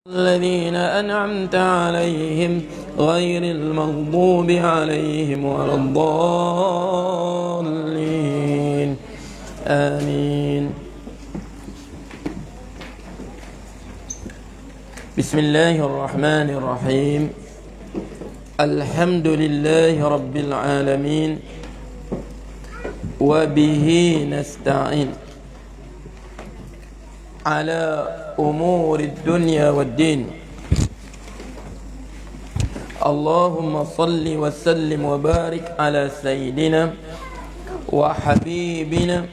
الذين أنعمت عليهم غير المغضوب عليهم ولا الضالين آمين. بسم الله الرحمن الرحيم. الحمد لله رب العالمين وبه نستعين على أمور الدنيا والدين. اللهم صل وسلم وبارك على سيدنا وحبيبنا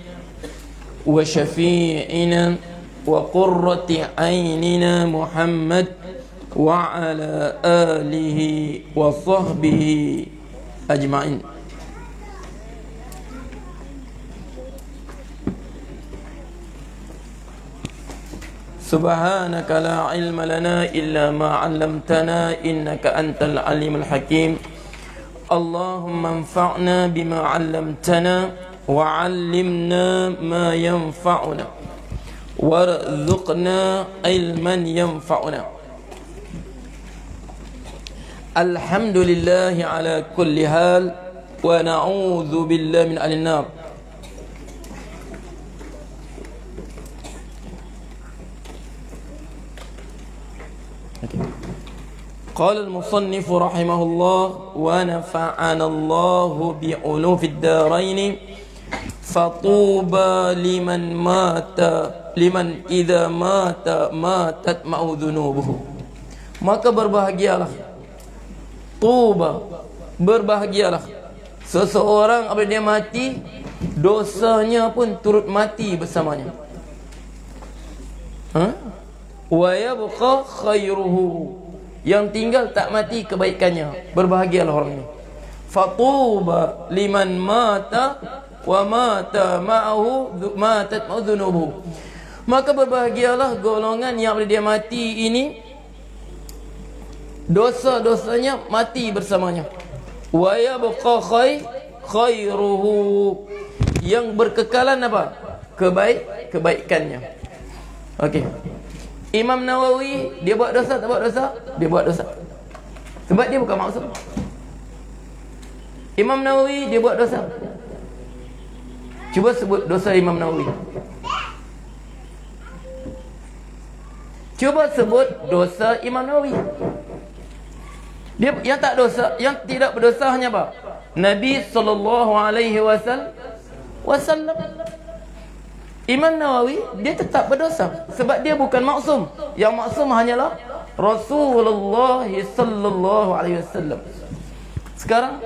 وشفيعنا وقرة عيننا محمد وعلى آله وصحبه أجمعين. سبحانك لا علم لنا إلا ما علمتنا إنك أنت العليم الحكيم. اللهم انفعنا بما علمتنا وعلمنا ما ينفعنا وارزقنا علما ينفعنا. الحمد لله على كل حال ونعوذ بالله من أهل النار. قال المصنف رحمه الله ونفعنا الله بعلوم في الدارين فطوبى لمن إذا ماتت معه ذنوبه. Maka berbahagialah, tuba, berbahagialah seseorang apabila dia mati, dosanya pun turut mati bersamanya. Wa yabqa khairuhu, yang tinggal tak mati kebaikannya. Berbahagialah orang ini. Fatuba liman mata wa mata ma'ahu matat ma'u dhunubuhu. Maka berbahagialah golongan yang apabila dia mati ini, dosa-dosanya mati bersamanya. Wa yabqa khairuhu, yang berkekalan apa? Kebaikannya. Okey. Imam Nawawi, dia buat dosa tak buat dosa? Dia buat dosa. Sebab dia bukan maksum. Imam Nawawi, dia buat dosa. Cuba sebut dosa Imam Nawawi. Cuba sebut dosa Imam Nawawi. Dia yang tak dosa, yang tidak berdosa hanya apa? Nabi SAW. Imam Nawawi, dia tetap berdosa sebab dia bukan maksum. Yang maksum hanyalah Rasulullah sallallahu alaihi wasallam. Sekarang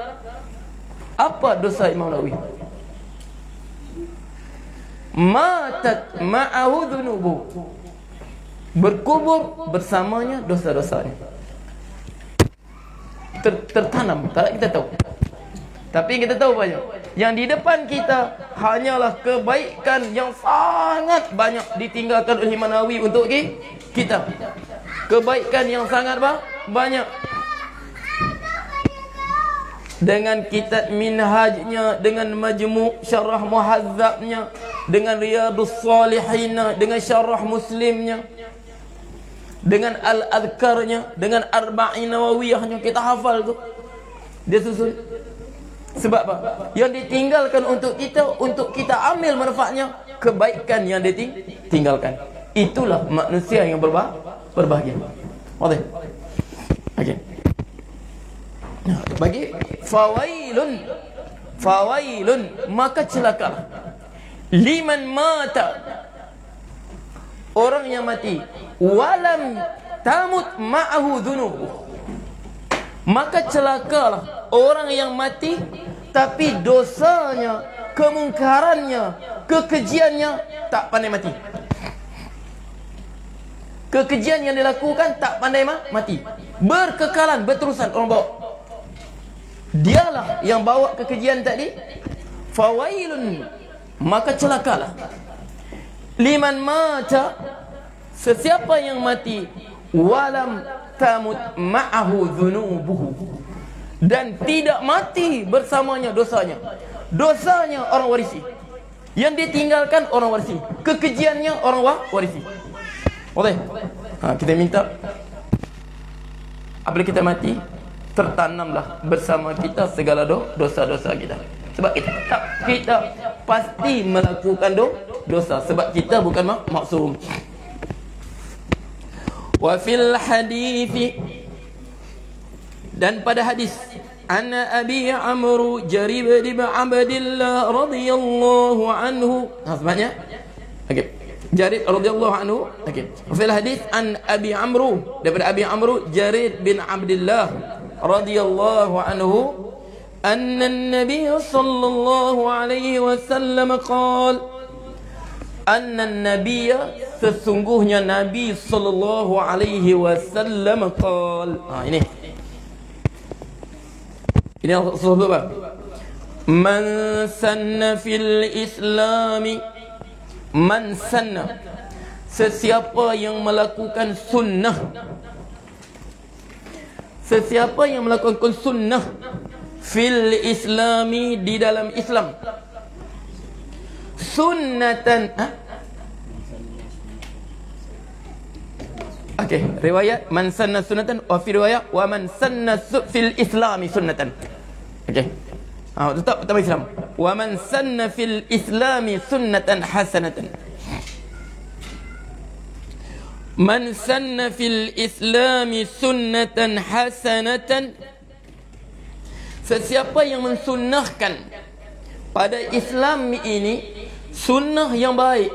apa dosa Imam Nawawi? Matat ma'ahu dhunubu, berkubur bersamanya dosa-dosanya. Tertanam, tak kita tahu. Tapi kita tahu banyak. Yang di depan kita hanyalah kebaikan yang sangat banyak ditinggalkan oleh Imam Nawawi untuk kita. Kebaikan yang sangat banyak. Dengan kitab minhajnya, dengan majmu' syarah muhazzabnya, dengan riyadus salihin, dengan syarah muslimnya, dengan al-adhkarnya, dengan arba'in nawawiyahnya, kita hafal tu. Dia susun. Sebab apa? Yang ditinggalkan untuk kita ambil manfaatnya, kebaikan yang ditinggalkan. Itulah manusia yang berbahagia. Okey. Okey. Bagi fawailun, maka celaka liman mata, orang yang mati, walam tamut ma'ahu dhunubuh. Maka celakalah orang yang mati tapi dosanya, kemungkarannya, kekejiannya tak pandai mati. Kekejian yang dilakukan tak pandai mati. Berkekalan, berterusan orang bawa. Dialah yang bawa kekejian tadi. Fawailun, maka celakalah liman mata, sesiapa yang mati, walam tamut ma'ahu dhunubuhu, dan tidak mati bersamanya dosanya. Dosanya orang warisi, yang ditinggalkan orang warisi, kekejiannya orang warisi. Boleh? Kita minta apabila kita mati, tertanamlah bersama kita segala dosa-dosa kita. Sebab kita pasti melakukan dosa, sebab kita bukan maksum. Wa fil hadithi, dan pada hadis, Anna Abi Amr Jarib bin Abdillah radhiyallahu anhu. Sebabnya okey, Jarir radhiyallahu anhu. Okey, fil hadis an Abi Amr, daripada Abi Amr Jarir bin Abdillah radhiyallahu anhu, anna an-nabiy sallallahu alaihi wasallam qala, anna an-nabiy, sesungguhnya Nabi sallallahu alaihi wasallam qala. Ini sebab apa? Man sanna fil islami, man sanna, sesiapa yang melakukan sunnah, sesiapa yang melakukan sunnah fil islami, di dalam Islam, sunnatan. Okey, riwayat man sanna sunnatan, wa fi riwayat wa man sanna fil islami sunnatan. Okey. Tetap pertama Islam. Wa man sanna fil islami sunnatan hasanatan. Man sanna fil islami sunnatan hasanatan, sesiapa yang mensunnahkan pada Islam ini sunnah yang baik.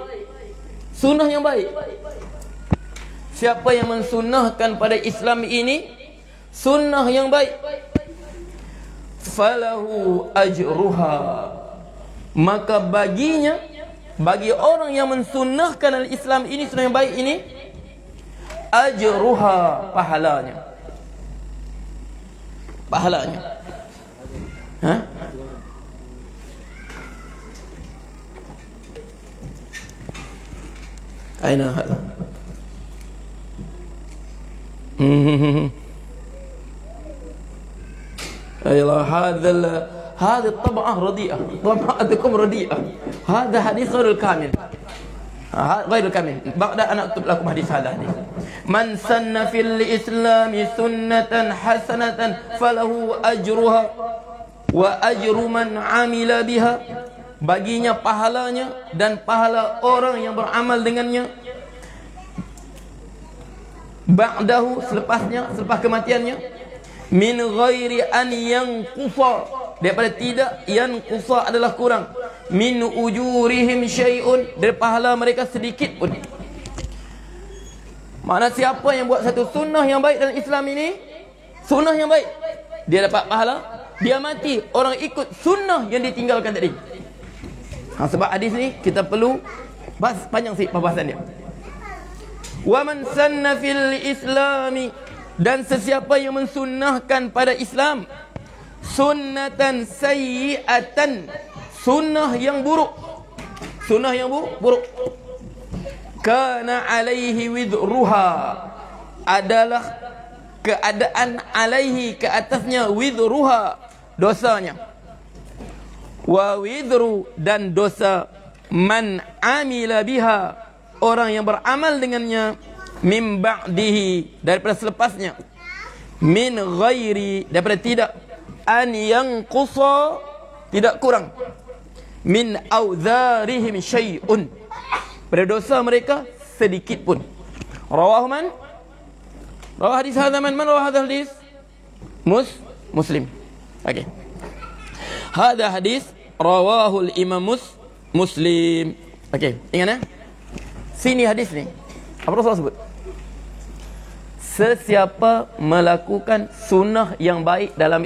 Sunnah yang baik. Siapa yang mensunnahkan pada Islam ini sunnah yang baik, falahu ajruha, maka baginya, bagi orang yang mensunnahkan Islam ini, sunnah yang baik ini, ajruha, pahalanya. Pahalanya. Aina hada? أيوة هذه الطبعة رديئة، طبعتكم رديئة. هذا حديث غير الكامل، غير الكامل. بعد أن أكتب لكم حديث هذا. من سن في الإسلام سنة حسنة فله أجرها وأجر من عمل بها, baginya pahalanya dan pahala orang yang beramal dengannya. Ba'dahu, selepasnya, selepas kematiannya, min ghairi an yanqusa, daripada tidak, yanqusa adalah kurang, min ujurihim syai'un, dari pahala mereka sedikit pun. Mana siapa yang buat satu sunnah yang baik dalam Islam ini, sunnah yang baik, dia dapat pahala, dia mati, orang ikut sunnah yang ditinggalkan tadi. Sebab hadis ni kita perlu bahas panjang sikit pembahasan dia. Wa man sanna fil islami, dan sesiapa yang mensunnahkan pada Islam sunnatan sayyi'atan, sunnah yang buruk, sunnah yang buruk, kana alaihi widruha, adalah keadaan alaihi, ke atasnya, widruha, dosanya, wa widru, dan dosa man amila biha, orang yang beramal dengannya, min ba'dihi, daripada selepasnya, min ghairi, daripada tidak, an yanqusa, tidak kurang, min auzarihim syai'un, pada dosa mereka sedikit pun. Rawahu man? Rawah hadis hadha man rawah hadha hadis? Muslim. Okey. Hadha hadis rawahu al-imam Muslim. Okey, ingat sini hadis ni apa Rasulullah sebut? Sesiapa melakukan sunnah yang baik dalam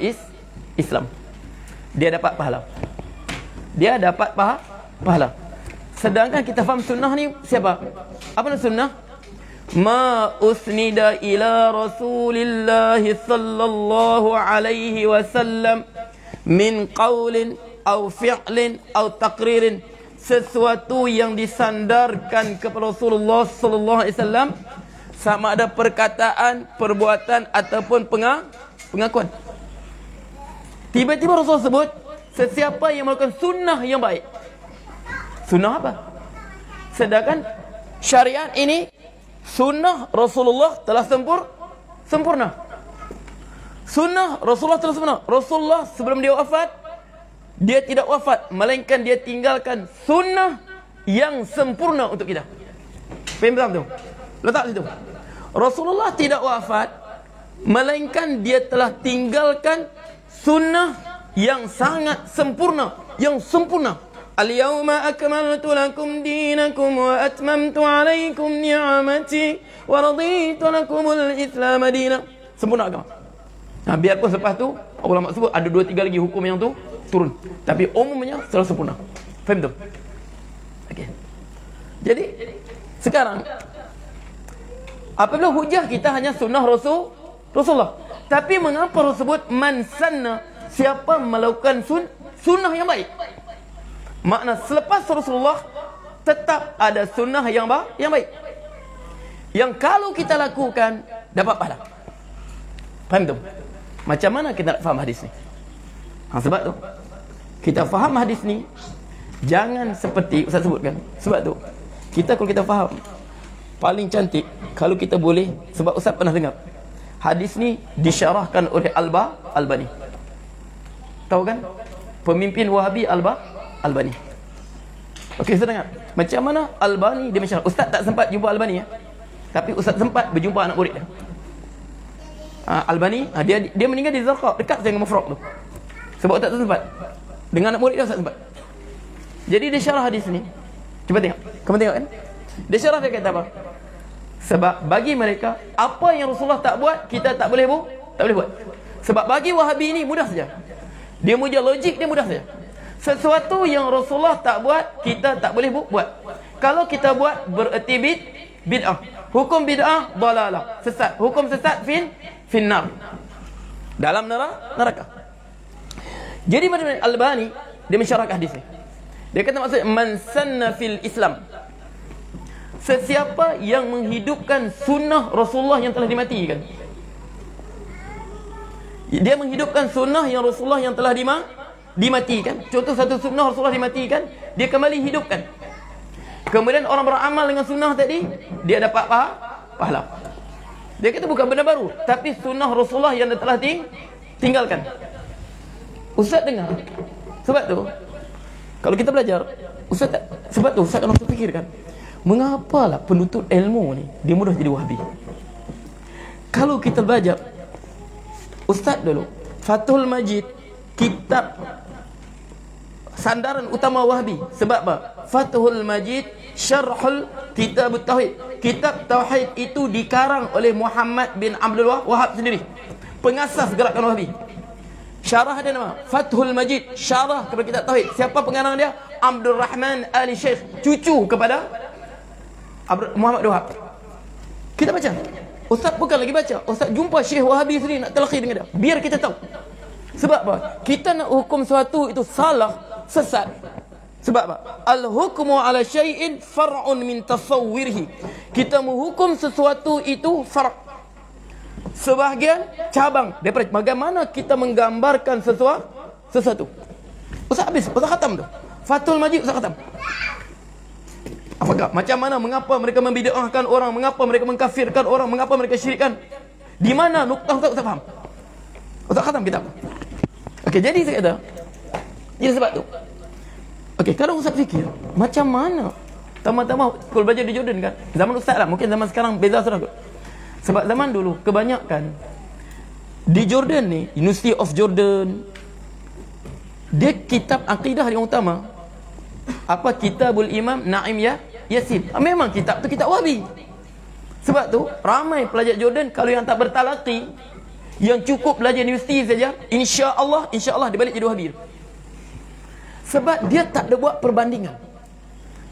Islam, dia dapat pahala. Dia dapat pahala. Sedangkan kita faham sunnah ni siapa? Apa nama sunnah? Ma usnida ila Rasulillah sallallahu alaihi wasallam min qaulin au fi'lin au taqririn, sesuatu yang disandarkan kepada Rasulullah sallallahu alaihi wasallam, sama ada perkataan, perbuatan ataupun pengakuan. Tiba-tiba Rasul sebut sesiapa yang melakukan sunnah yang baik. Sunnah apa? Sedangkan syariat ini Sunnah Rasulullah telah sempurna. Sunnah Rasulullah telah sempurna. Rasulullah sebelum dia wafat, dia tidak wafat, melainkan dia tinggalkan sunnah yang sempurna untuk kita. Faham tu? Letak situ. Rasulullah tidak wafat, melainkan dia telah tinggalkan sunnah yang sangat sempurna, yang sempurna. Al-yawma akmaltu lakum dinakum wa atmamtu alaikum ni'amati wa raditu lakumul Islam dinan. Sempurna agama. Nah, biarpun selepas tu ulama sebut ada 2-3 lagi hukum yang tu turun, tapi umumnya telah sempurna. Faham tu? Okey. Jadi sekarang apabila hujah kita hanya sunnah Rasulullah, tapi mengapa Rasul sebut man sanna, siapa melakukan sunnah yang baik? Makna selepas Rasulullah tetap ada sunnah yang baik, yang kalau kita lakukan dapat pahala. Faham tu? Macam mana kita nak faham hadis ni? Sebab tu kita faham hadis ni jangan seperti Ustaz sebutkan. Sebab tu kita kalau kita faham, paling cantik kalau kita boleh, sebab Ustaz pernah dengar hadis ni disyarahkan oleh Albani. Tahu kan? Pemimpin Wahabi Albani. Okey, saya dengar macam mana Albani dia mensyarah. Ustaz tak sempat jumpa Albani ya. Tapi Ustaz sempat berjumpa anak murid dia. Albani, dia meninggal di Zarqa, dekat dengan Mufraq tu. Sebab Ustaz tak sempat. Dengan anak murid dia Ustaz sempat. Jadi dia syarah hadis ni. Cuba tengok. Kamu tengok kan? Dia syarah, dia kata apa? Sebab bagi mereka, apa yang Rasulullah tak buat, kita tak boleh buat. Sebab bagi Wahabi ni mudah saja. Dia mudah logik, dia mudah saja. Sesuatu yang Rasulullah tak buat, kita tak boleh buat. Kalau kita buat, bererti bid'ah. Hukum bid'ah dalalah, sesat. Hukum sesat finnar, dalam neraka. Jadi macam Albani dia mensyarahkan hadis ni. Dia kata maksud man sanna fil Islam, sesiapa yang menghidupkan sunnah Rasulullah yang telah dimatikan. Dia menghidupkan sunnah yang Rasulullah yang telah dimatikan. Contoh satu sunnah Rasulullah dimatikan, dia kembali hidupkan. Kemudian orang beramal dengan sunnah tadi, dia dapat pahala. Dia kata bukan benda baru, tapi sunnah Rasulullah yang telah tinggalkan. Ustaz dengar. Sebab tu kalau kita belajar, sebab tu Ustaz kena fikirkan, mengapalah penuntut ilmu ni dia mudah jadi Wahabi. Kalau kita belajar Ustaz dulu, Fathul Majid, kitab sandaran utama Wahabi. Sebab apa? Fathul Majid Syarhul Kitab Tauhid. Kitab Tauhid itu dikarang oleh Muhammad bin Abdul Wahab sendiri, pengasas gerakan Wahabi. Syarah dia nama Fathul Majid, syarah kepada kitab Tauhid. Siapa pengarang dia? Abdul Rahman Ali Sheikh, cucu kepada Muhammad Wahab. Kita baca. Ustaz bukan lagi baca, Ustaz jumpa Syekh Wahabi sendiri nak telakhi dengan dia, biar kita tahu. Sebab apa? Kita nak hukum sesuatu itu salah, sesat. Sebab apa? Al-hukmu ala syai'in far'un min tasawwirhi. Kita menghukum sesuatu itu far', sebahagian cabang daripada bagaimana kita menggambarkan sesuatu. Ustaz habis, Ustaz khatam tu. Fathul Majid Ustaz khatam. Apakah? Macam mana? Mengapa mereka membid'ahkan orang? Mengapa mereka mengkafirkan orang? Mengapa mereka syirikkan? Di mana nuktah Ustaz faham? Ustaz khatam kitab. Okey, jadi saya kata, jadi sebab tu. Okey, kalau Ustaz fikir, macam mana? Tama-tama kalau belajar di Jordan kan, zaman Ustaz lah, mungkin zaman sekarang beza sudah kot. Sebab zaman dulu kebanyakan di Jordan ni, University of Jordan, dia kitab akidah yang utama apa? Kitabul Imam Naim Yasin. Memang kitab tu kitab Wahabi. Sebab tu ramai pelajar Jordan kalau yang tak bertalaqi, yang cukup belajar universiti saja, insya-Allah dia balik jadi Wahabi. Sebab dia tak ada buat perbandingan.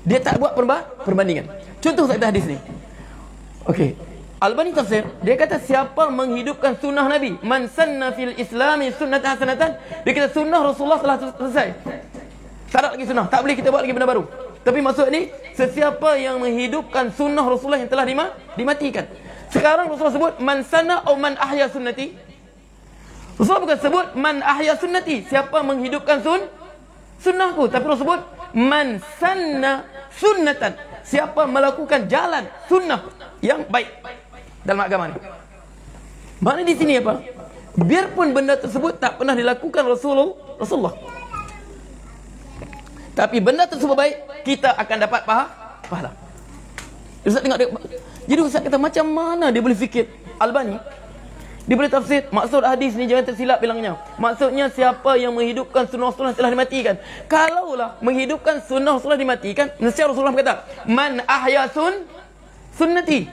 Dia tak buat perbandingan. Contoh saya hadis ni. Okey, Albani tafsir, dia kata siapa menghidupkan sunnah Nabi, man sanna fil islami sunnatan hasanatan, dia kata sunnah Rasulullah telah selesai. Tak ada lagi sunnah, tak boleh kita buat lagi benda baru. Tapi maksud ni, sesiapa yang menghidupkan sunnah Rasulullah yang telah dimatikan. Sekarang Rasulullah sebut man sanna atau man ahya sunnati. Rasulullah bukan sebut man ahya sunnati, siapa menghidupkan sunnahku, tapi Rasulullah sebut man sanna sunnatan, siapa melakukan jalan sunnah yang baik dalam agama ni. Makna di sini apa? Biarpun benda tersebut tak pernah dilakukan Rasulullah, tapi benda tersebut baik, kita akan dapat pahala. Ustaz tengok dia. Jadi Ustaz kata macam mana dia boleh fikir? Albani dia boleh tafsir maksud hadis ni, jangan tersilap bilangnya. Maksudnya siapa yang menghidupkan sunnah-sunnah telah dimatikan. Kalaulah menghidupkan sunnah-sunnah dimatikan, mesti Rasulullah berkata, man ahya sunnati.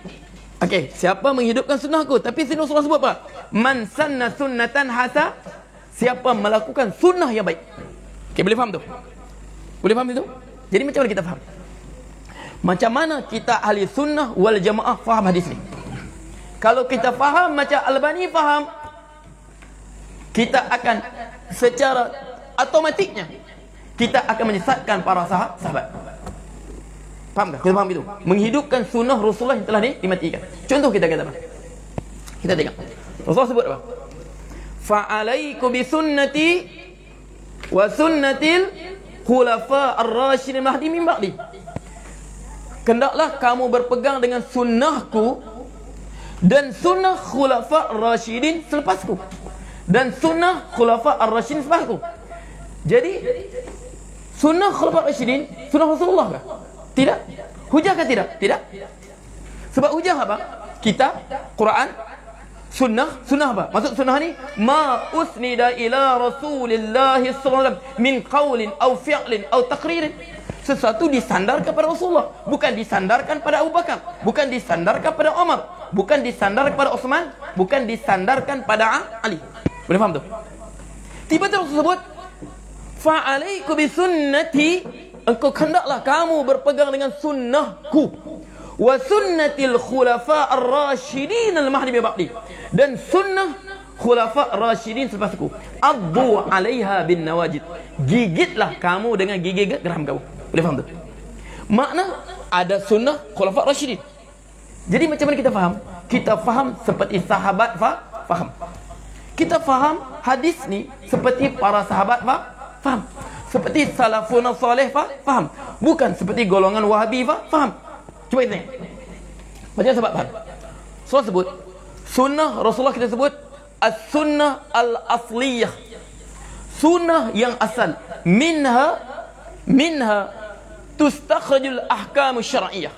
Okey, siapa menghidupkan sunnahku? Tapi Rasulullah sebut apa? Man sanna sunnatan hasa, siapa melakukan sunnah yang baik. Okey, boleh faham tu? Boleh faham itu? Jadi macam mana kita faham? Macam mana kita ahli sunnah wal jamaah faham hadis ni? Kalau kita faham macam Albani faham, kita akan secara automatiknya kita akan menyesatkan para sahabat. Faham tak? Kita faham itu? Menghidupkan sunnah Rasulullah yang telah dimatikan. Contoh kita kata apa? Kita tengok. Rasulullah sebut apa? Fa'alaikum bi sunnati wa sunnatil khulafa ar-rasyidin mahdi min ba'di. Hendaklah kamu berpegang dengan sunnahku dan sunnah khulafa ar-rasyidin selepasku, dan sunnah khulafa ar-rasyidin selepasku. Jadi sunnah khulafa ar-rasyidin sunnah Rasulullah kah? Tidak. Hujah kah tidak? Tidak. Sebab hujah apa? Kitab, Quran, sunnah apa? Maksud sunnah ni ma usnida ila Rasulillah sallallahu alaihi wasallam min qaulin aw fi'lin aw taqririn. Sesuatu disandarkan kepada Rasulullah, bukan disandarkan pada Abu Bakar, bukan disandarkan pada Umar, bukan disandarkan kepada Uthman, bukan disandarkan pada Ali. Boleh faham tu? Tiba-tiba Rasul sebut fa'alaikum bi sunnati, engkau hendaklah kamu berpegang dengan sunnahku, wa sunnatil khulafa ar-rasyidin al-mahdi min ba'di, dan sunnah khulafa ar-rasyidin selepasku. Addu 'alaiha bin nawajid, gigitlah kamu dengan gigi geram kamu. Boleh faham tu? Makna ada sunnah khulafa ar-rasyidin. Jadi macam mana kita faham? Kita faham seperti sahabat faham. Kita faham hadis ni seperti para sahabat faham. Seperti salafun salih faham. Bukan seperti golongan Wahabi faham. Cuba kita tengok. Macam sahabat faham. Rasulullah sebut sunnah Rasulullah, kita sebut as-sunnah al-asliyah, sunnah yang asal. Minha tustakhrajul ahkam syar'iyyah.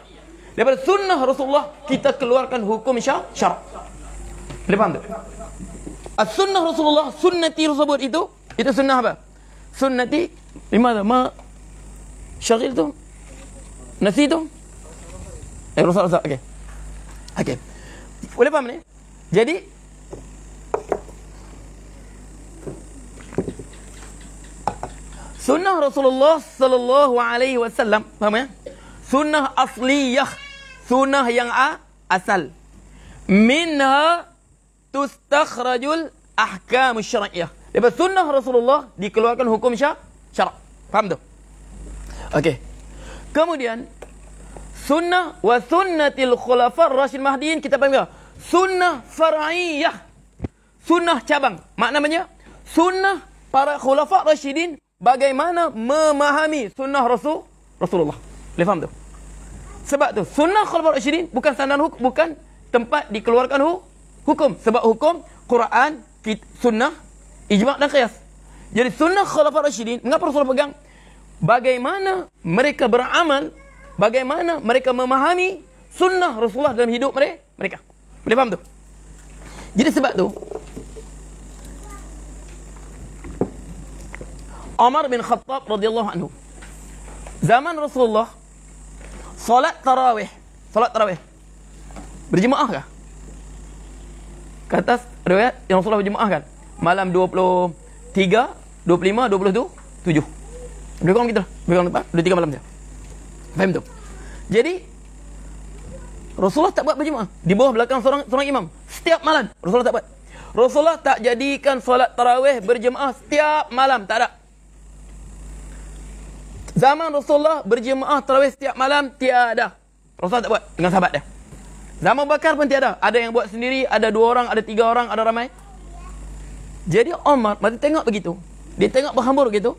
Daripada sunnah Rasulullah kita keluarkan hukum syarak. Boleh faham tak? As-sunnah Rasulullah, sunnati Rasulullah itu sunnah apa? Sunnati limadha ma syaril tu nasi tu Rasulullah. Okey. Boleh faham ni? Jadi sunnah Rasulullah sallallahu alaihi wasallam, faham ya? Sunnah asliyah, sunnah yang asal. Minha tustakhrajul ahkam syar'iyyah. Daripada sunnah Rasulullah dikeluarkan hukum syarak. Faham tu? Okey. Kemudian sunnah wa sunnatil khulafa ar-rasyidin mahdiin, kita panggil sunnah far'iyah, sunnah cabang. Maknanya sunnah para khulafa rasyidin bagaimana memahami sunnah Rasulullah. Boleh faham tu? Sebab tu sunnah khulafa rasyidin bukan standar hukum, bukan tempat dikeluarkan hukum. Sebab hukum Quran, sunnah, ijma' dan qiyas. Jadi sunnah khulafa rasyidin, mengapa Rasulullah pegang? Bagaimana mereka beramal, bagaimana mereka memahami sunnah Rasulullah dalam hidup mereka. Boleh faham tu? Jadi sebab tu Umar bin Khattab radhiyallahu anhu, zaman Rasulullah solat tarawih berjemaah kah? Ke atas riwayat yang Rasulullah berjemaah kan, malam 23, 25, 27. Lebih kurang gitu lah. Lebih kurang 23 malam dia. Faham tu? Jadi Rasulullah tak buat berjemaah di bawah belakang seorang imam setiap malam. Rasulullah tak buat. Rasulullah tak jadikan solat tarawih berjemaah setiap malam, tak ada. Zaman Rasulullah berjemaah tarawih setiap malam tiada. Rasulullah tak buat dengan sahabat dia. Zaman Abu Bakar pun tiada. Ada yang buat sendiri, ada 2 orang, ada 3 orang, ada ramai. Jadi Umar mesti tengok begitu. Dia tengok berhambur begitu.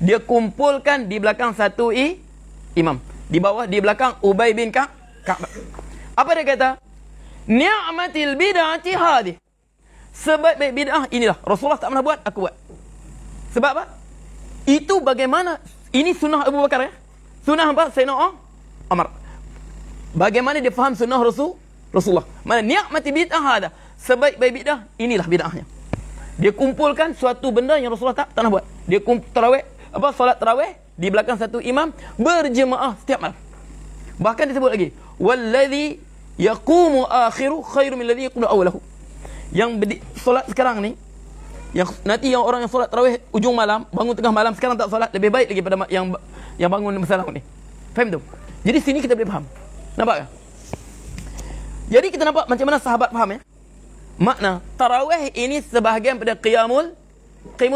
Dia kumpulkan di belakang satu imam. Di bawah, di belakang Ubay bin Ka'ab. Apa dia kata? Ni'matil bid'ati hadih. Sebaik-baik bid'ah inilah. Rasulullah tak pernah buat, aku buat. Sebab apa? Itu bagaimana? Ini sunnah Abu Bakar ya. Sunnah apa? Sayyidina Umar. Bagaimana dia faham sunnah Rasulullah? Mana ni'mati bid'ah hada. Sebaik-baik bid'ah inilah bid'ahnya. Dia kumpulkan suatu benda yang Rasulullah tak pernah buat. Dia tarawih, solat tarawih di belakang satu imam berjemaah setiap malam. Bahkan disebut lagi, wallazi yaqumu akhiru khairu min alladhi yaqumu awwalahu. Yang solat sekarang ni, yang nanti yang orang yang solat tarawih ujung malam, bangun tengah malam, sekarang tak solat, lebih baik lagi pada yang bangun masalah ni. Faham tu? Jadi sini kita boleh faham. Nampak tak? Jadi kita nampak macam mana sahabat faham ya? Makna tarawih ini sebahagian pada qiyamul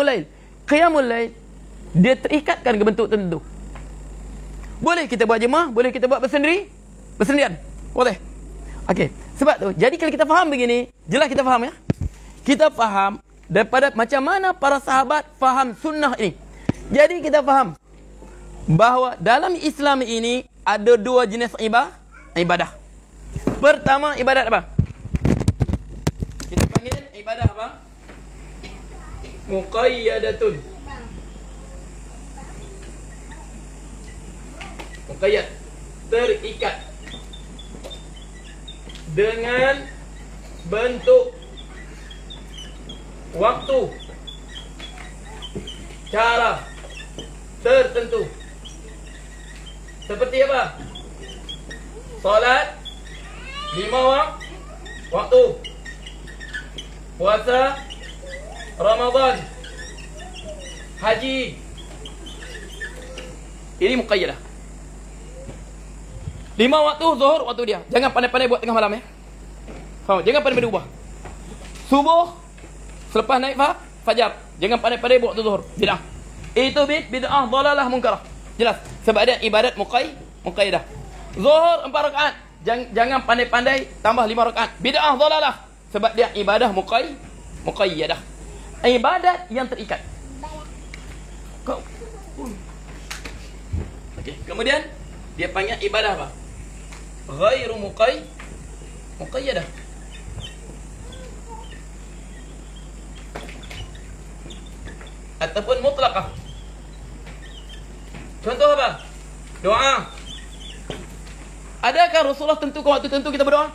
lail. Qiyamul lail dia terikatkan ke bentuk tertentu. Boleh kita buat jemaah, boleh kita buat bersendirian. Boleh. Okey. Sebab tu, jadi kalau kita faham begini, jelas kita faham ya? Kita faham daripada macam mana para sahabat faham sunnah ini. Jadi kita faham bahawa dalam Islam ini ada dua jenis ibadah. Pertama, ibadat apa? Kita panggil ibadah apa? Muqayyadatun. Muqayyad, terikat dengan bentuk, waktu, cara tertentu. Seperti apa? Solat 5 waktu, puasa Ramadan, haji. Ini muqayyadah. 5 waktu zuhur waktu dia. Jangan pandai-pandai buat tengah malam ya. Faham? Jangan pandai-pandai ubah. Subuh selepas naik fajar. Jangan pandai-pandai buat waktu zuhur. Bid'ah. Itu bid'ah dhalalah munkarah. Jelas. Sebab ada ibadat muqayyadah. Zuhur 4 rakaat. Jangan pandai-pandai tambah 5 rakaat. Bid'ah dhalalah. Sebab dia ibadah muqayyadah. Ibadat yang terikat. Okey, kemudian dia panggil ibadah apa? Ghairu muqayyadah. Ataupun mutlaqah. Contoh apa? Doa. Adakah Rasulullah tentukan waktu tertentu kita berdoa?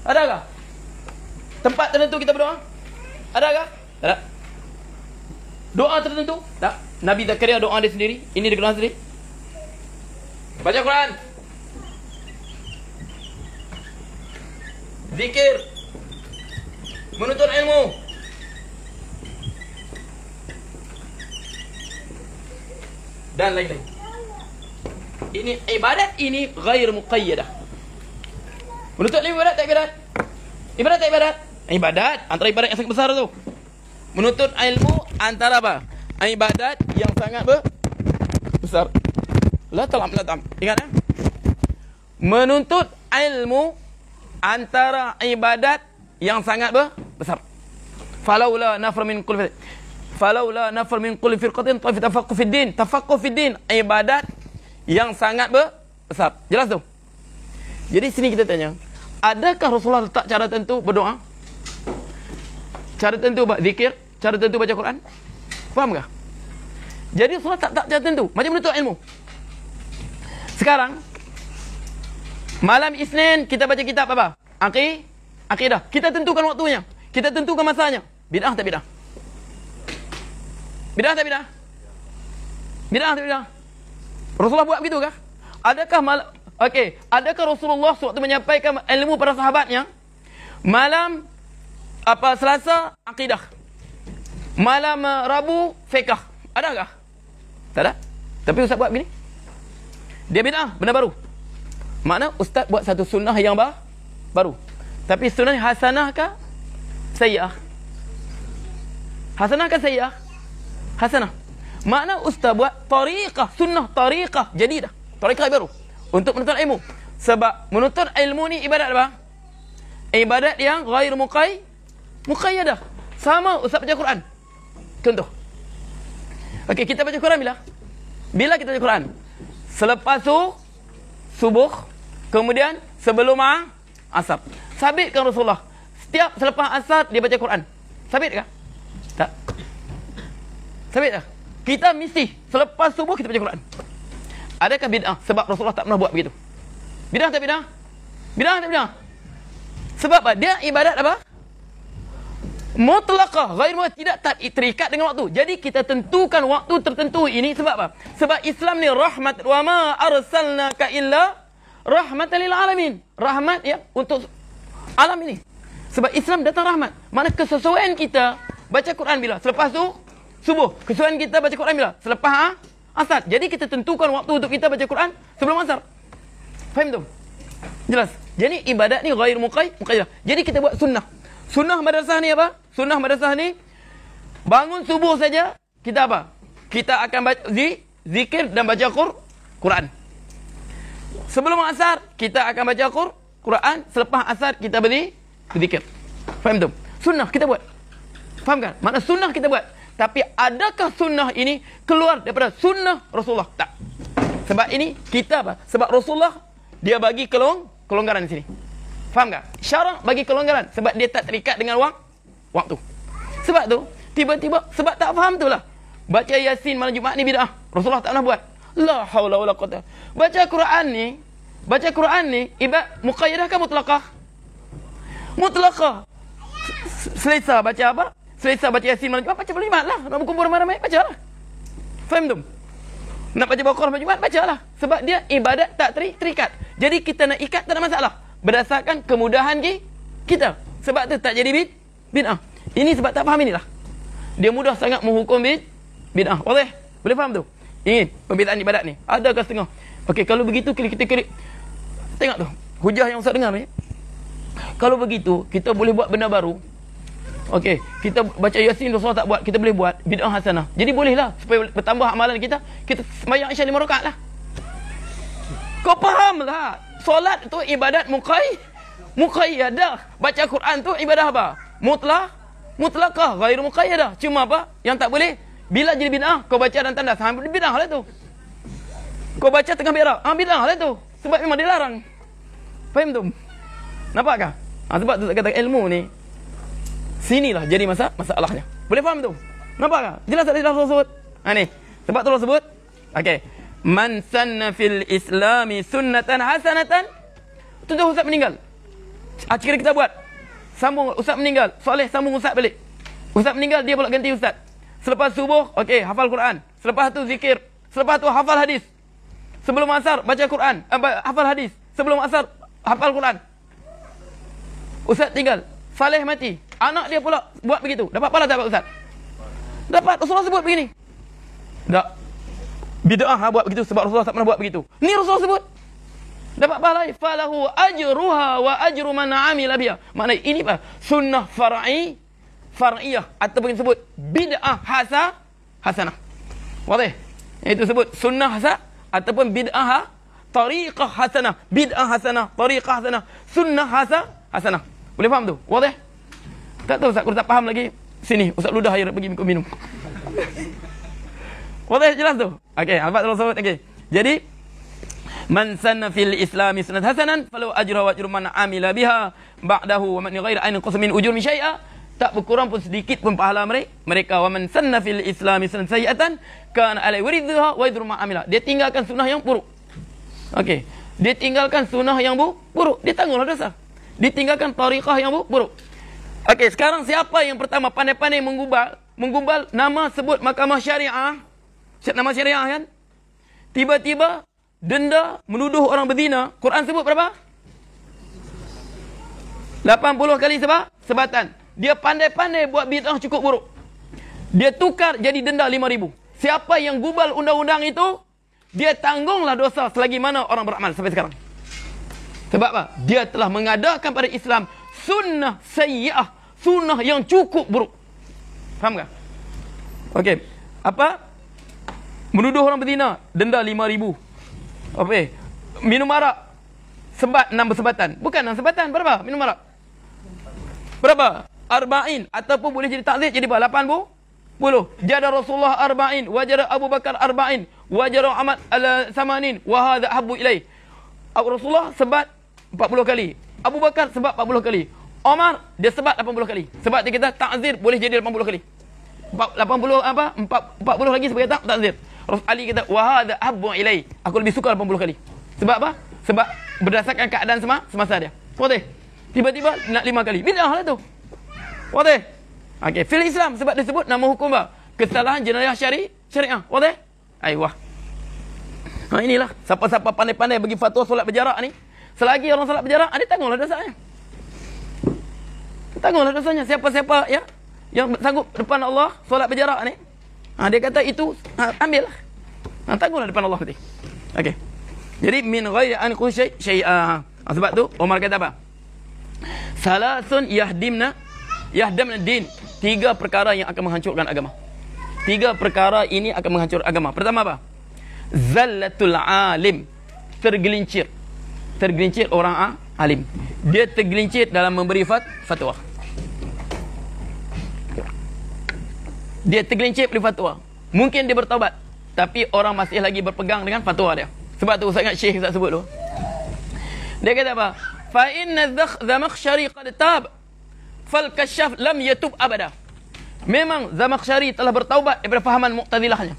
Adakah? Tempat tertentu kita berdoa? Adakah? Tak. Doa tertentu? Tak. Nabi Zakaria doa dia sendiri. Ini dia doa sendiri. Baca Quran. Zikir. Menuntut ilmu. Dan lain-lain. Ini ibadat ini ghair muqayyadah. Menuntut ilmu ibadat tak ibadat? Ibadat tak ibadat? Ibadat. Antara ibadat yang sangat besar tu. Menuntut ilmu antara apa? Ibadat yang sangat besar. La talam. Ingat ya? Menuntut ilmu antara ibadat yang sangat besar. Falaula nafar min kulli firqatin taif tafaqquh fid din. Tafaqquh fid din, ibadat yang sangat besar. Jelas tu? Jadi sini kita tanya, adakah Rasulullah letak cara tertentu berdoa? Cara tertentu zikir, cara tertentu baca Quran? Faham tak? Jadi Rasulullah tak cara tertentu, macam menuntut ilmu. Sekarang malam Isnin kita baca kitab apa? Akidah. Kita tentukan waktunya. Kita tentukan masanya. Bid'ah tak bid'ah? Bid'ah tak bid'ah? Bid'ah tak bid'ah? Rasulullah buat begitu kah? Adakah Rasulullah waktu menyampaikan ilmu para sahabatnya malam Selasa akidah, malam Rabu fiqh? Adakah? Tak ada. Tapi ustaz buat begini. Dia bid'ah, benda baru. Makna ustaz buat satu sunnah yang baru. Tapi sunnah hasanah kah? Sayyi'ah. Hasanah kah sayyi'ah? Hasanah. Makna ustaz buat tariqah, sunnah tariqah jadidah. Tariqah baru untuk menuntut ilmu. Sebab menuntut ilmu ni ibadat apa? Ibadat yang ghair muqayyadah. Sama ustaz baca Quran. Contoh. Okey, kita baca Quran bila? Bila kita baca Quran? Selepas subuh, kemudian sebelum asar. Sabitkan Rasulullah setiap selepas asar dia baca Quran. Sabit kah? Tak. Sabit tak? Kita mesti selepas subuh kita baca Quran. Adakah bid'ah? Sebab Rasulullah tak pernah buat begitu. Bid'ah tak bid'ah? Bid'ah tak bid'ah? Sebab apa? Dia ibadat apa? Mutlaqah, tidak terikat dengan waktu. Jadi kita tentukan waktu tertentu ini sebab apa? Sebab Islam ni rahmat, wa ma arsalnaka illa rahmatan lil alamin. Rahmat ya untuk alam ini. Sebab Islam datang rahmat. Mana kesesuaian kita baca Quran bila? Selepas tu subuh. Kesesuaian kita baca Quran bila? Selepas asar. Jadi kita tentukan waktu untuk kita baca Quran sebelum asar. Faham tu? Jelas. Jadi ibadat ni ghair muqayyadah. Jadi kita buat sunnah. Sunnah madrasah ni apa? Sunnah madrasah ni bangun subuh saja kita apa? Kita akan baca zikir dan baca Quran. Sebelum asar kita akan baca Quran, selepas asar kita berzikir. Faham tu? Sunnah kita buat. Faham kan? Makna sunnah kita buat. Tapi adakah sunnah ini keluar daripada sunnah Rasulullah? Tak. Sebab ini kita apa? Sebab Rasulullah dia bagi kelonggaran di sini. Faham tak? Syarak bagi kelonggaran sebab dia tak terikat dengan waktu. Sebab tu tiba-tiba sebab tak faham tu lah. Baca Yasin malam Jumaat ni bid'ah. Rasulullah tak pernah buat. La haula wala quwwata. Baca Quran ni ibadat muqayyadah kan mutlaqah? Mutlaqah. Selesa baca apa? Selesa baca Yasin malam Jumaat, baca malam Jumaat lah. Nak berkumpul ramai-ramai, baca lah. Faham tu? Nak baca Baqarah malam Jumaat, baca lah. Sebab dia ibadat tak terikat. Jadi kita nak ikat tak ada masalah. Berdasarkan kemudahan kita. Sebab tu tak jadi bid'ah. Ini sebab tak faham inilah. Dia mudah sangat menghukum bid'ah. Boleh faham tu? Ini pembedaan ibadat ni. Adakah setengah? Okey, kalau begitu kita klik. Tengok tu. Hujah yang Ustaz dengar ni. Kalau begitu, kita boleh buat benda baru. Okey, kita baca Yasin Rasulullah tak buat, kita boleh buat bid'ah hasanah. Jadi bolehlah supaya bertambah amalan kita sembahyang Isya 5 rakaat lah. Kau faham lah. Solat tu ibadat muqayyadah. Baca Quran tu ibadah apa? Mutlaqah, ghair muqayyadah. Cuma apa? Yang tak boleh bila jadi bid'ah, kau baca dan tandas, bid'ah lah tu. Kau baca tengah berak, bid'ah lah tu. Sebab memang dilarang. Faham tu? Nampakkah? Sebab tu kata ilmu ni sinilah jadi masalahnya. Boleh faham tu? Nampakkah? Jelas tak dia sebut? Ni. Sebab tu Allah sebut. Okey. Man sanna fil islami sunnatan hasanatan. Tujuh ustaz meninggal. Akhirnya kita buat. Sambung ustaz meninggal. Soleh sambung ustaz balik. Ustaz meninggal dia pula ganti ustaz. Selepas subuh, okey, hafal Quran. Selepas tu zikir. Selepas tu hafal hadis. Sebelum asar baca Quran, hafal hadis. Sebelum asar hafal Quran. Ustaz tinggal. Saleh mati. Anak dia pula buat begitu. Dapat pahala tak ustaz? Dapat. Rasulullah sebut begini. Tak. Bid'ah buat begitu sebab Rasulullah tak pernah buat begitu. Ni Rasulullah sebut. Dapat pahala. Falahu ajruha wa ajru man 'amila biha. Maknanya ini apa? Sunnah far'iyah ataupun disebut bid'ah hasanah. Wadah. Itu sebut sunnah hasanah ataupun bid'ah tariqah hasanah. Bid'ah hasanah, tariqah hasanah, sunnah hasanah. Boleh faham tu? Wadah. Tak tahu ustaz, kalau tak faham lagi sini ustaz ludah air pergi minum. Wadah jelas tu. Okey, apa Allah sebut? Okey. Jadi man sanna fil islami sunnatan hasanan falahu ajruha wa ajru man amila biha ba'dahu wa man ghayra an qasmin ujur min syai'a. Tak berkurang pun sedikit pun pahala mereka. Wa man sanna fil islami sunnatan sayi'atan kana alai waridha wa ajru man amila. Dia tinggalkan sunnah yang buruk. Okey. Dia tinggalkan sunnah yang buruk. Dia tangguhlah dosa. Dia tinggalkan tariqah yang buruk. Okey, sekarang siapa yang pertama pandai-pandai menggubal nama sebut mahkamah syariah? Nama syariah kan? Tiba-tiba denda menuduh orang berzina. Quran sebut berapa? 80 kali sebatan. Dia pandai-pandai buat bid'ah cukup buruk. Dia tukar jadi denda 5,000. Siapa yang gubal undang-undang itu, dia tanggunglah dosa selagi mana orang beramal sampai sekarang. Sebab apa? Dia telah mengadakan pada Islam sunnah sayyi'ah, sunnah yang cukup buruk. Faham tak? Okey. Apa? Menuduh orang berzina, denda 5,000. Okey. Minum arak, sebat 6 bersebatan. Bukan 6 sebatan, berapa minum arak? Berapa? Arba'in. Ataupun boleh jadi takzir, jadi berapa? 80. Jada Rasulullah arba'in, wajada Abu Bakar arba'in, wajada Ahmad ala samanin, wa hadha habbu ilaih. Rasulullah sebat 40 kali. Abu Bakar sebat 40 kali. Omar dia sebat 80 kali. Sebab dia kata takzir boleh jadi 80 kali. 80 apa? 40 lagi sebagai takzir. Ali kata wa hadha habbu ilai. Aku lebih suka 80 kali. Sebab apa? Sebab berdasarkan keadaan semasa dia. Betul? Tiba-tiba nak 5 kali. Bidah lah tu. Betul? Okey, fil Islam sebab disebut nama hukum apa? Kesalahan jenayah syariah. Betul? Aiwah. Ha, inilah siapa-siapa pandai-pandai bagi fatwa solat berjarak ni. Selagi orang solat berjarak, dia tanggunglah dosanya. Tanggunglah dosanya. Siapa-siapa ya yang sanggup depan Allah solat berjarak ni, dia kata itu ambillah. Tanggunglah depan Allah nanti. Okey. Jadi min ghairi an syai'a. Sebab tu Umar kata apa? Salasun yahdamna din. 3 perkara yang akan menghancurkan agama. 3 perkara ini akan menghancurkan agama. Pertama apa? Zallatul alim. Tergelincir orang alim. Dia tergelincir dalam memberi fatwa. Dia tergelincir beri fatwa. Mungkin dia bertaubat, tapi orang masih lagi berpegang dengan fatwa dia. Sebab tu Ustaz ingat Syekh Ustaz sebut tu. Dia kata apa? Fa inna Zamakhsyari qad tab fal kasyaf lam yatub abada. Memang Zamakhsyari telah bertaubat daripada fahaman Mu'tazilahnya.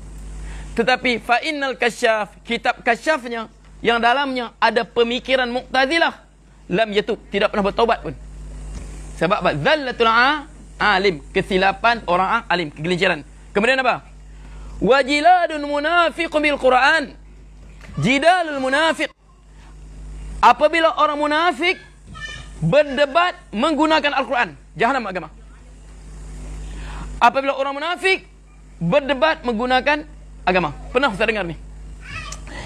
Tetapi fa innal kasyaf, kitab kasyafnya yang dalamnya ada pemikiran Mu'tazilah, lam yatub, tidak pernah bertaubat pun. Sebab apa? Zallatul alim, kesilapan orang alim, kegelinciran. Kemudian apa? Wajiladun munafiqun bil Quran. Jidalul munafiq. Apabila orang munafik berdebat menggunakan Al-Quran, jahanam agama. Apabila orang munafik berdebat menggunakan agama. Pernah saya dengar ni.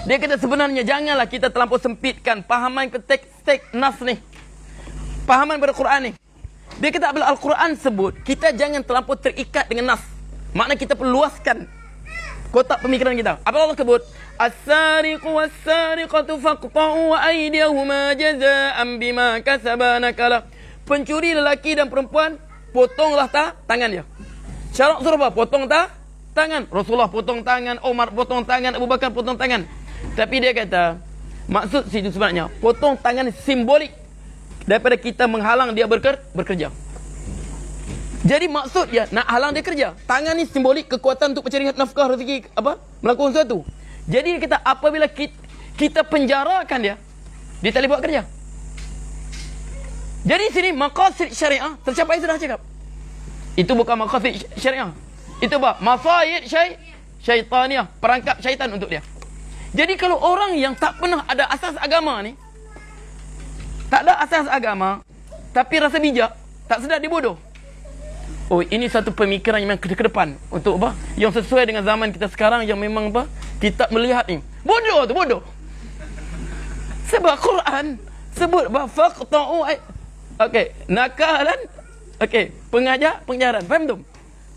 Dia kata sebenarnya janganlah kita terlampau sempitkan pahaman ke teks nas ni. Pahaman pada Quran ni. Dia kata apabila Al-Quran sebut, kita jangan terlampau terikat dengan nas. Makna kita perlu luaskan kotak pemikiran kita. Apa Allah sebut? As-sariqu was-sariqatu faqta'u aydiyahuma jazaa'an bima kasaba nakala. Pencuri lelaki dan perempuan, potonglah tangan dia. Syarat suruh apa? Potong tangan. Rasulullah potong tangan, Umar potong tangan, Abu Bakar potong tangan. Tapi dia kata, maksud situ sebenarnya, potong tangan simbolik daripada kita menghalang dia bekerja. Jadi maksud dia nak halang dia kerja. Tangan ni simbolik kekuatan untuk mencari nafkah, rezeki, melakukan sesuatu. Jadi dia kata apabila kita penjarakan dia tak boleh buat kerja. Jadi sini maqasid syariah tercapai, sudah cakap. Itu bukan maqasid syariah. Itu apa? Masaid syaitaniyah, perangkap syaitan untuk dia. Jadi kalau orang yang tak pernah ada asas agama ni, tak ada asas agama, tapi rasa bijak, tak sedar dia bodoh. Oh, ini satu pemikiran yang ke depan untuk apa? Yang sesuai dengan zaman kita sekarang yang memang apa? Kita melihat ni. Bodoh tu, bodoh. Sebab Quran sebut apa? Faqta'u. Okey, nakalan. Okey, pengajaran. Faham tu?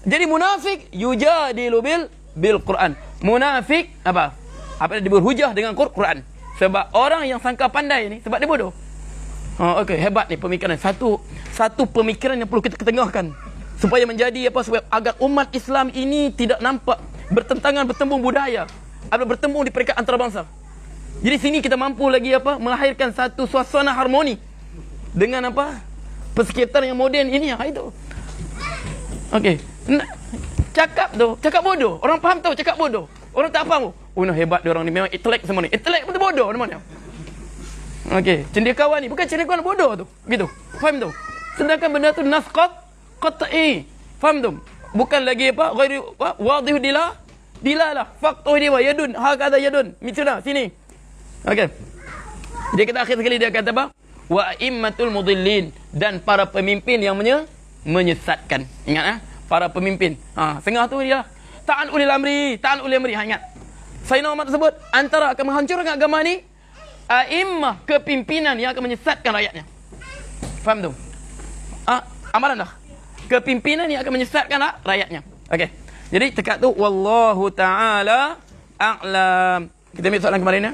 Jadi munafik yujadilu bil Quran. Munafik apa? Apa dia berhujah dengan Quran. Sebab orang yang sangka pandai ni sebab dia bodoh. Okey, hebat ni pemikiran. Satu pemikiran yang perlu kita ketengahkan supaya menjadi apa, supaya agar umat Islam ini tidak nampak bertentangan, bertembung budaya, bertembung di peringkat antarabangsa. Jadi sini kita mampu lagi apa, melahirkan satu suasana harmoni dengan apa, persekitaran yang moden ini. Itu. Okey. Cakap bodoh. Orang faham tahu cakap bodoh. Orang tak faham. Oh, nah, hebat dia orang ni, memang intelek semua ni. Intelek betul bodoh namanya. Okey, cendekiawan ni bukan cendekiawan bodoh tu. Begitu. Faham tu? Sedangkan benda tu nasqat qat'i. Faham tu? Bukan lagi apa? Ghairi wadih dilalah. Faqtuh dia yadun, hakada yadun. Misalnya sini. Okey. Dia kata akhir sekali dia kata apa? Wa immatul mudillin, dan para pemimpin yang menyesatkan. Ingat para pemimpin. Setengah tu dia ta'an ulil amri. Ingat. Sayyidina Umar tersebut antara akan menghancurkan agama ni a'immah, kepimpinan yang akan menyesatkan rakyatnya. Faham tu? Amalan dah. Kepimpinan yang akan menyesatkan rakyatnya. Okey. Jadi tekat tu wallahu taala a'lam. Kita ambil soalan kemarin ya.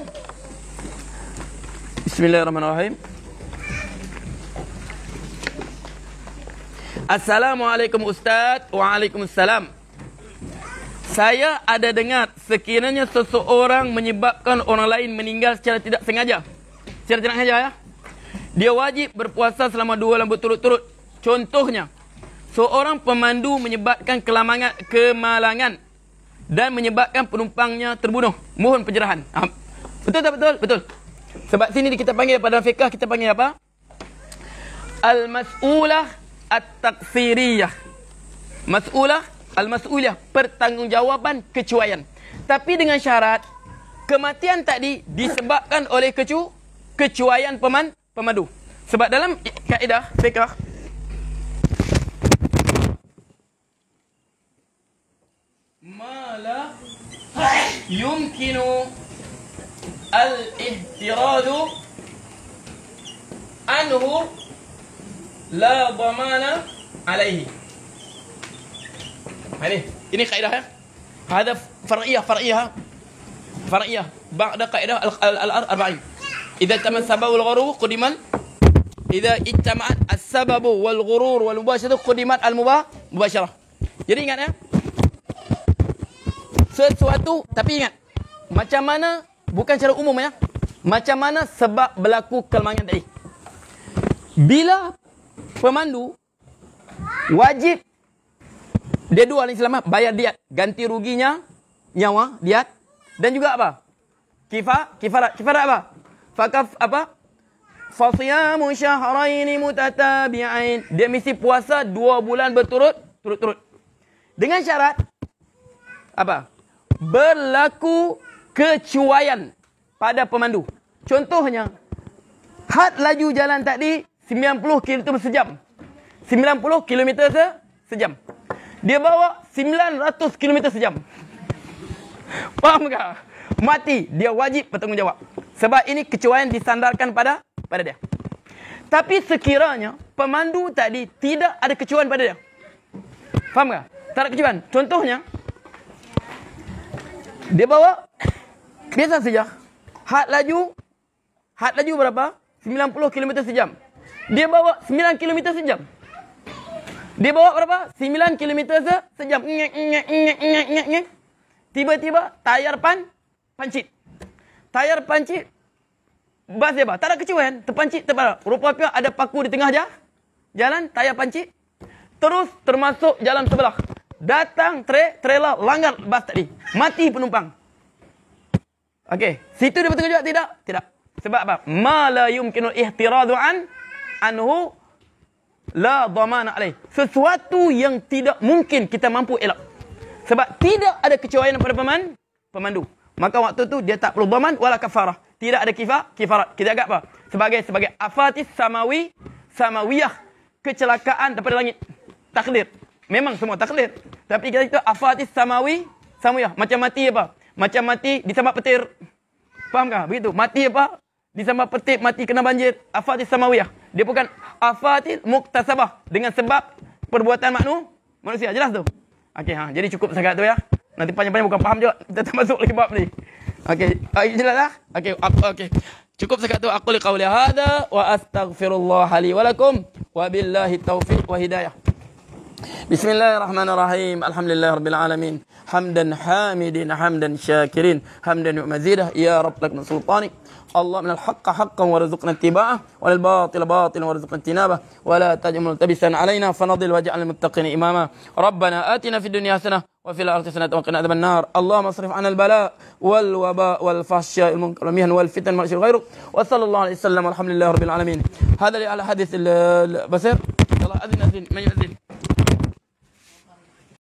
Bismillahirrahmanirrahim. Assalamualaikum Ustaz. Waalaikumsalam. Saya ada dengar sekiranya seseorang menyebabkan orang lain meninggal secara tidak sengaja, Secara tenang saja ya. Dia wajib berpuasa selama 2 bulan berturut-turut. Contohnya, seorang pemandu menyebabkan kemalangan dan menyebabkan penumpangnya terbunuh. Mohon pencerahan. Betul tak betul? Betul. Sebab sini kita panggil pada fiqh kita panggil apa? Al-mas'ulah at-taqsiriyah. Mas'ulah, al-mas'ulah, pertanggungjawaban kecuaian. Tapi dengan syarat kematian tadi disebabkan oleh kecuaian pemandu. Sebab dalam kaedah fiqh ma la yumkinu al-ihtiradu anhu la dhamana alaihi. Ini kaedah ya. Hada far'iyah ba'da kaedah al-arba'in. Idza tama sababu al-ghurur qudiman idza ijtama'at as-sababu wal ghurur wal mubasharah qudimat al-mubasharah. Jadi ingat ya. Sesuatu, tapi ingat, macam mana, bukan secara umum ya, macam mana sebab berlaku kemalangan tadi. Bila pemandu wajib, dia dua ahli selamat, bayar diat, ganti ruginya, nyawa, diat, dan juga apa? Kifarat apa? Fakaf apa? Fasiyamu syahraini mutatabi'ain. Dia mesti puasa 2 bulan berturut-turut. Dengan syarat apa? Berlaku kecuaian pada pemandu. Contohnya, had laju jalan tadi 90 km sejam. 90 km sejam. Dia bawa 900 km sejam. Faham tak? Mati, dia wajib bertanggungjawab. Sebab ini kecuaian disandarkan pada dia. Tapi sekiranya pemandu tadi tidak ada kecuaian pada dia. Faham tak? Tak ada kecuaian. Contohnya, dia bawa biasa saja. Had laju berapa? 90 km sejam. Dia bawa 9 km sejam. Dia bawa berapa? 9 km sejam. Tiba-tiba tayar pancit. Tayar pancit. Bas dia apa? Tak ada kecuaian. Terpancit, terparah. Rupanya ada paku di tengah jalan. Tayar pancit. Terus termasuk jalan sebelah. Datang trailer langgar bas tadi. Mati penumpang. Okey. Situ dia bertanggungjawab tidak? Tidak. Sebab apa? Ma la yumkinu ihtiradu anhu la dhamana alaih. Sesuatu yang tidak mungkin kita mampu elak. Sebab tidak ada kecuaian pada pemandu. Maka waktu tu dia tak perlu dhaman wala kafarah. Tidak ada kifarat. Kita agak apa? Sebagai afatis samawiyah. Kecelakaan daripada langit. Takdir. Memang semua takdir. Tapi kita itu afatis samawiyah. Macam mati apa? Macam mati disambar petir. Faham tak? Begitu. Mati apa? Disambar petir, mati kena banjir. Afatis samawiyah. Dia bukan afatis muktasabah. Dengan sebab perbuatan manusia. Jelas tu? Okey, jadi cukup sangat tu ya. Nanti panjang-panjang bukan faham juga. Kita tak masuk lagi bab ni. Okey, jelas tak? Okey. Cukup sangat tu. Aku liqauli hadha wa astaghfirullah li wa lakum wa billahi taufiq wa hidayah. Bismillahirrahmanirrahim. Alhamdulillahirabbil alamin. Hamdan hamidin, hamdan syakirin, hamdan mazidah ya rabb lak sultanik. Allah minal haqqa haqqan warzuqna ittiba'ah wal batila batilan warzuqna ijtinabah wa la taj'al tabisan alaina fanadil waj'al muttaqina imama. Rabbana atina fid dunya hasanah wa fil akhirati hasanah wa qina adzaban nar. Allahumma asrif 'anil bala wal waba wal fahsya wal munkar wal mihan wal fitan wal syarr ghairuk. Wa sallallahu alaihi wasallam alhamdulillahirabbil alamin. Hadha li al hadits al basir. Allah azin man yu'zin.